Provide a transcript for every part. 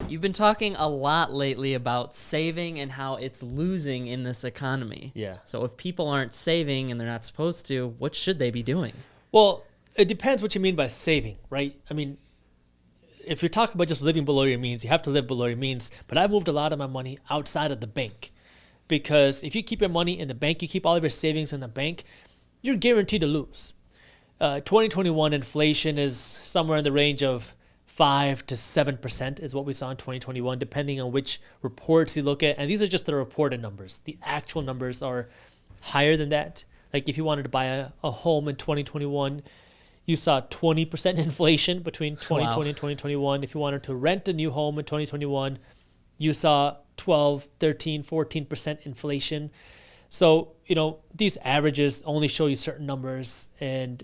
You've been talking a lot lately about saving and how it's losing in this economy. Yeah. So if people aren't saving and they're not supposed to, what should they be doing? Well, it depends what you mean by saving, right? I mean, if you're talking about just living below your means, you have to live below your means. But I moved a lot of my money outside of the bank, because if you keep your money in the bank, you keep all of your savings in the bank, you're guaranteed to lose. 2021 inflation is somewhere in the range of 5 to 7% is what we saw in 2021, depending on which reports you look at. And these are just the reported numbers. The actual numbers are higher than that. Like if you wanted to buy a home in 2021, you saw 20% inflation between 2020 and 2021. If you wanted to rent a new home in 2021, you saw 12, 13, 14% inflation. So, these averages only show you certain numbers. And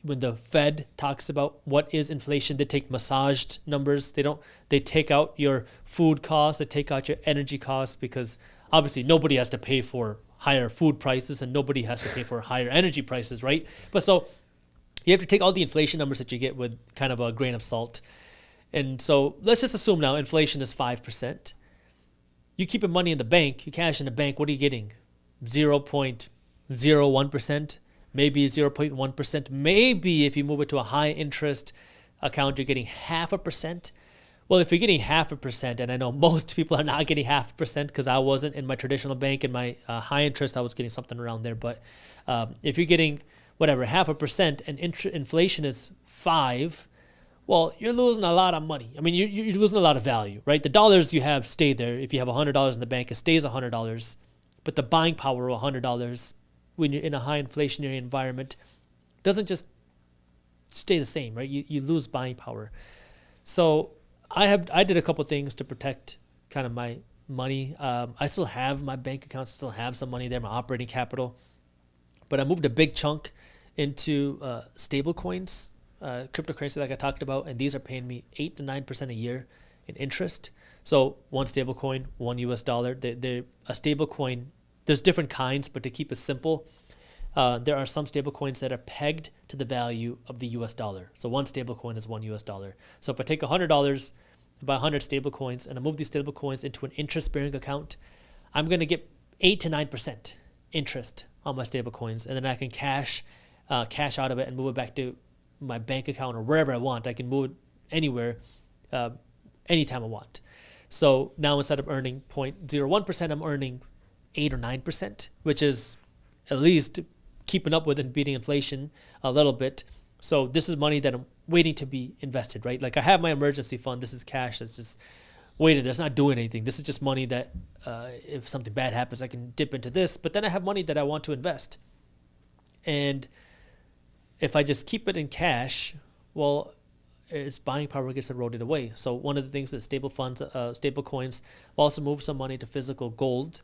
when the Fed talks about what is inflation, they take massaged numbers. They take out your food costs, they take out your energy costs, because obviously nobody has to pay for higher food prices and nobody has to pay for higher energy prices, right? But so you have to take all the inflation numbers that you get with kind of a grain of salt. And so let's just assume now inflation is 5%. You keep your money in the bank, you cash in the bank, what are you getting? 0.01%, maybe 0.1%. Maybe if you move it to a high interest account, you're getting 0.5%. Well, if you're getting 0.5%, and I know most people are not getting 0.5% because I wasn't in my traditional bank, in my high interest, I was getting something around there. But if you're getting whatever, 0.5% and inflation is 5%, well, you're losing a lot of money. I mean, you're losing a lot of value, right? The dollars you have stay there. If you have $100 in the bank, it stays $100. But the buying power of $100 when you're in a high inflationary environment doesn't just stay the same, right? You lose buying power. So I did a couple things to protect kind of my money. I still have my bank accounts, still have some money there, my operating capital. But I moved a big chunk into stable coins, cryptocurrency like I talked about, and these are paying me 8 to 9% a year in interest. So one stable coin, $1 US. They're a stable coin. There's different kinds, but to keep it simple, there are some stable coins that are pegged to the value of the US dollar. So one stable coin is $1 US. So if I take $100, buy 100 stable coins, and I move these stable coins into an interest-bearing account, I'm going to get 8 to 9% interest on my stable coins, and then I can cash out of it and move it back to my bank account or wherever I want. I can move it anywhere, anytime I want. So now instead of earning 0.01%, I'm earning 8 or 9%, which is at least keeping up with and beating inflation a little bit. So this is money that I'm waiting to be invested, right? Like I have my emergency fund. This is cash that's just waiting. That's not doing anything. This is just money that if something bad happens, I can dip into this. But then I have money that I want to invest. And if I just keep it in cash, well, its buying power gets eroded away. So one of the things that stable coins also move some money to physical gold,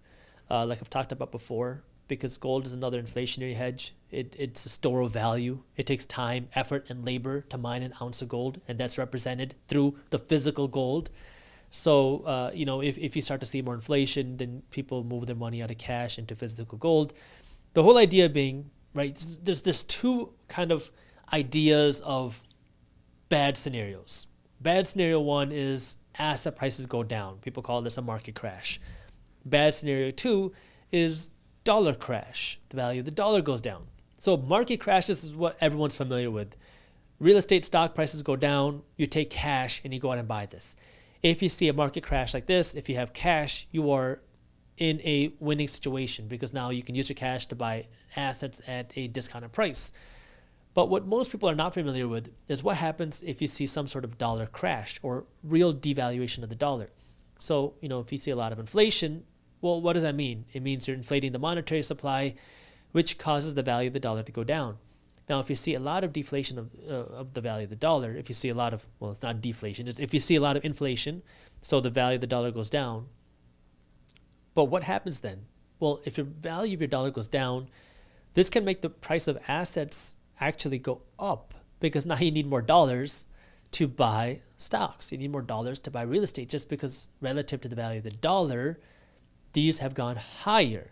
like I've talked about before, because gold is another inflationary hedge. It's a store of value. It takes time, effort, and labor to mine an ounce of gold, and that's represented through the physical gold. So, if you start to see more inflation, then people move their money out of cash into physical gold. The whole idea being, right, there's two kind of ideas of bad scenarios. Bad scenario one is asset prices go down. People call this a market crash. Bad scenario two is dollar crash. The value of the dollar goes down. So market crashes is what everyone's familiar with. Real estate stock prices go down, you take cash and you go out and buy this. If you see a market crash like this, if you have cash, you are in a winning situation because now you can use your cash to buy assets at a discounted price. But what most people are not familiar with is what happens if you see some sort of dollar crash or real devaluation of the dollar. So, if you see a lot of inflation, well, what does that mean? It means you're inflating the monetary supply, which causes the value of the dollar to go down. Now, if you see a lot of deflation of the value of the dollar, if you see a lot of, well, it's not deflation, it's if you see a lot of inflation, so the value of the dollar goes down. But what happens then? Well, if your value of your dollar goes down, this can make the price of assets actually go up because now you need more dollars to buy stocks. You need more dollars to buy real estate just because relative to the value of the dollar, these have gone higher.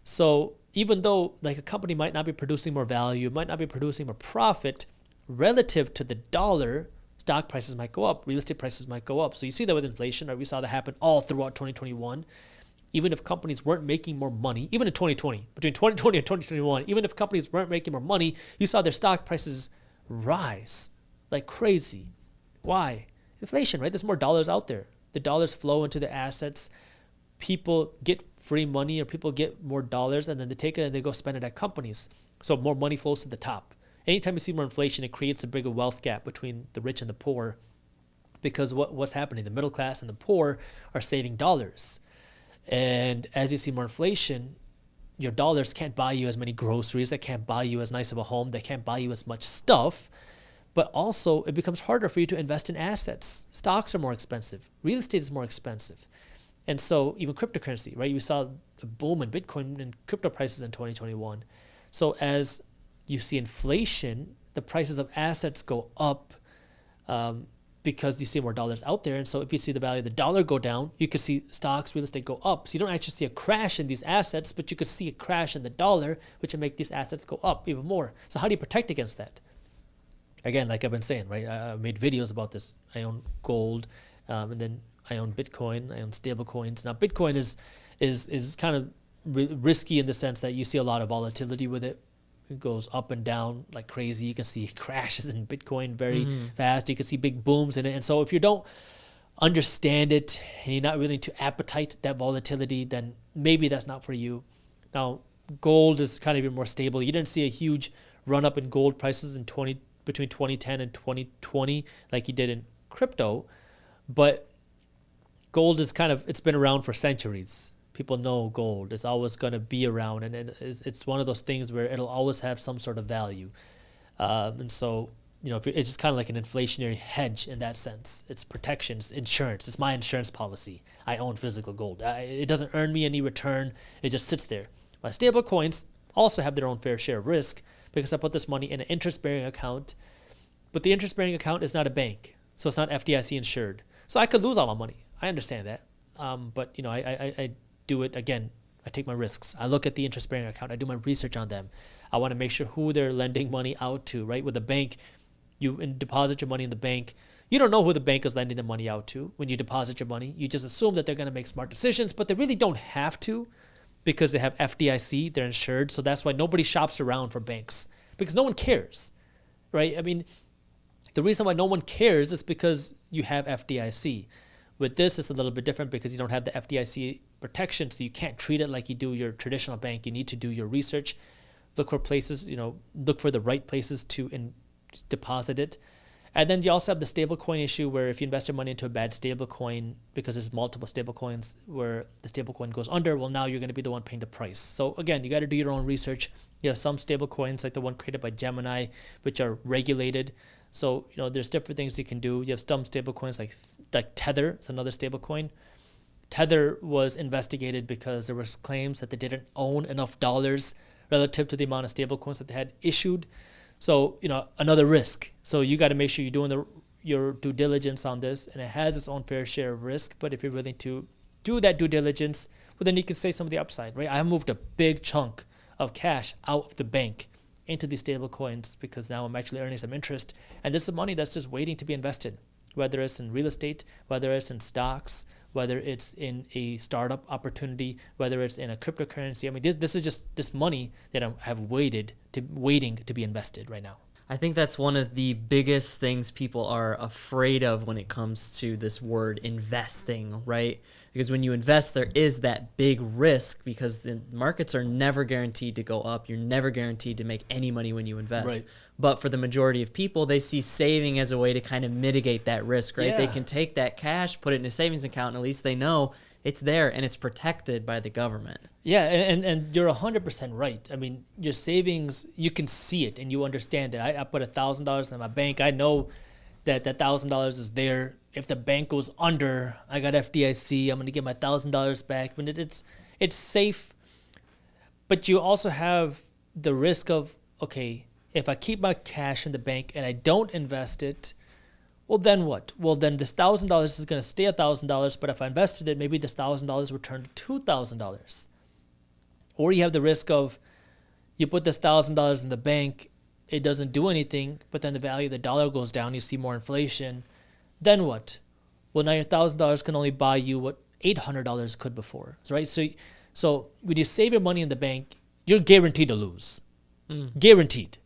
So even though like a company might not be producing more value, might not be producing more profit relative to the dollar, stock prices might go up, real estate prices might go up. So you see that with inflation, right? We saw that happen all throughout 2021. Even if companies weren't making more money, even in 2020, between 2020 and 2021, even if companies weren't making more money, you saw their stock prices rise like crazy. Why? Inflation, right? There's more dollars out there. The dollars flow into the assets. People get free money, or people get more dollars, and then they take it and they go spend it at companies. So more money flows to the top. Anytime you see more inflation, it creates a bigger wealth gap between the rich and the poor, because what's happening? The middle class and the poor are saving dollars. And as you see more inflation, your dollars can't buy you as many groceries, they can't buy you as nice of a home, they can't buy you as much stuff. But also, it becomes harder for you to invest in assets. Stocks are more expensive. Real estate is more expensive. And so even cryptocurrency, right? You saw a boom in Bitcoin and crypto prices in 2021. So as you see inflation, the prices of assets go up because you see more dollars out there. And so if you see the value of the dollar go down, you could see stocks, real estate go up. So you don't actually see a crash in these assets, but you could see a crash in the dollar, which will make these assets go up even more. So how do you protect against that? Again, like I've been saying, right? I made videos about this. I own gold, and then I own Bitcoin. I own stable coins. Now, Bitcoin is kind of risky in the sense that you see a lot of volatility with it. It goes up and down like crazy. You can see crashes in Bitcoin very fast. You can see big booms in it. And so if you don't understand it and you're not willing to appetite that volatility, then maybe that's not for you. Now, gold is kind of even more stable. You didn't see a huge run up in gold prices in between 2010 and 2020 like you did in crypto, but gold is it's been around for centuries. People know gold is always going to be around, and it's one of those things where it'll always have some sort of value. And so, it's just kind of like an inflationary hedge in that sense. It's protection, it's insurance. It's my insurance policy. I own physical gold. It doesn't earn me any return. It just sits there. My stable coins also have their own fair share of risk because I put this money in an interest-bearing account, but the interest-bearing account is not a bank, so it's not FDIC insured. So I could lose all my money. I understand that. But I do it again. I take my risks. I look at the interest-bearing account. I do my research on them. I want to make sure who they're lending money out to, right? With a bank, you deposit your money in the bank. You don't know who the bank is lending the money out to when you deposit your money. You just assume that they're going to make smart decisions, but they really don't have to because they have FDIC. They're insured. So that's why nobody shops around for banks because no one cares, right? I mean, the reason why no one cares is because you have FDIC. With this, it's a little bit different because you don't have the FDIC protection, so you can't treat it like you do your traditional bank. You need to do your research, look for places, look for the right places to deposit it. And then you also have the stablecoin issue where if you invest your money into a bad stablecoin, because there's multiple stablecoins where the stablecoin goes under, well, now you're going to be the one paying the price. So again, you got to do your own research. You have some stablecoins like the one created by Gemini, which are regulated. So, there's different things you can do. You have some stablecoins like Tether. It's another stablecoin. Tether was investigated because there was claims that they didn't own enough dollars relative to the amount of stablecoins that they had issued. So, another risk. So you got to make sure you're doing your due diligence on this, and it has its own fair share of risk. But if you're willing to do that due diligence, well, then you can say some of the upside, right? I moved a big chunk of cash out of the bank into these stable coins because now I'm actually earning some interest. And this is money that's just waiting to be invested, whether it's in real estate, whether it's in stocks, whether it's in a startup opportunity, whether it's in a cryptocurrency. I mean, this is just this money that I have waiting to be invested right now. I think that's one of the biggest things people are afraid of when it comes to this word investing, right? Because when you invest, there is that big risk because the markets are never guaranteed to go up. You're never guaranteed to make any money when you invest. Right. But for the majority of people, they see saving as a way to kind of mitigate that risk, right? Yeah. They can take that cash, put it in a savings account, and at least they know it's there and it's protected by the government. Yeah, and you're 100% right. I mean, your savings, you can see it and you understand it. I put $1,000 in my bank. I know that $1,000 is there. If the bank goes under, I got FDIC. I'm going to get my $1,000 back. I mean, it's safe. But you also have the risk of, okay, if I keep my cash in the bank and I don't invest it, well, then what? Well, then this $1,000 is going to stay $1,000, but if I invested it, maybe this $1,000 will turn to $2,000. Or you have the risk of you put this $1,000 in the bank it doesn't do anything, but then the value of the dollar goes down, you see more inflation, then what? Well, now your $1,000 can only buy you what $800 could before, right? So when you save your money in the bank, you're guaranteed to lose. Guaranteed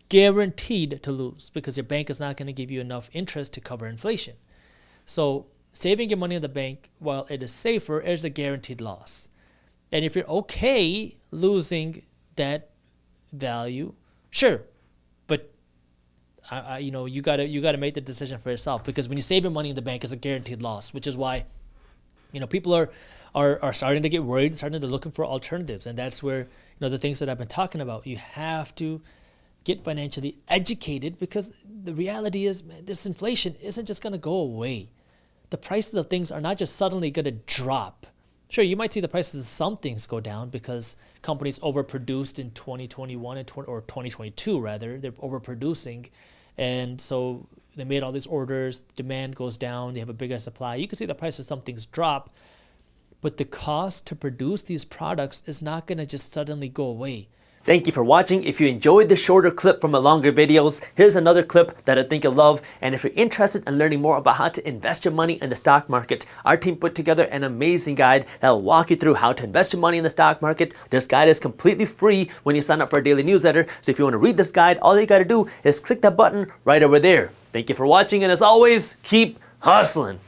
to lose, because your bank is not going to give you enough interest to cover inflation. So saving your money in the bank, while it is safer, is a guaranteed loss. And if you're okay losing that value, sure, but you gotta make the decision for yourself, because when you save your money in the bank, it's a guaranteed loss, which is why people are starting to get worried, starting to looking for alternatives. And that's where the things that I've been talking about, you have to get financially educated, because the reality is, man, this inflation isn't just going to go away. The prices of things are not just suddenly going to drop. Sure, you might see the prices of some things go down because companies overproduced in 2021 or 2022 rather. They're overproducing, and so they made all these orders. Demand goes down. They have a bigger supply. You can see the prices of some things drop, but the cost to produce these products is not going to just suddenly go away. Thank you for watching. If you enjoyed the shorter clip from the longer videos, here's another clip that I think you'll love. And if you're interested in learning more about how to invest your money in the stock market, our team put together an amazing guide that will walk you through how to invest your money in the stock market. This guide is completely free when you sign up for our daily newsletter. So if you want to read this guide, all you got to do is click that button right over there. Thank you for watching, and as always, keep hustling.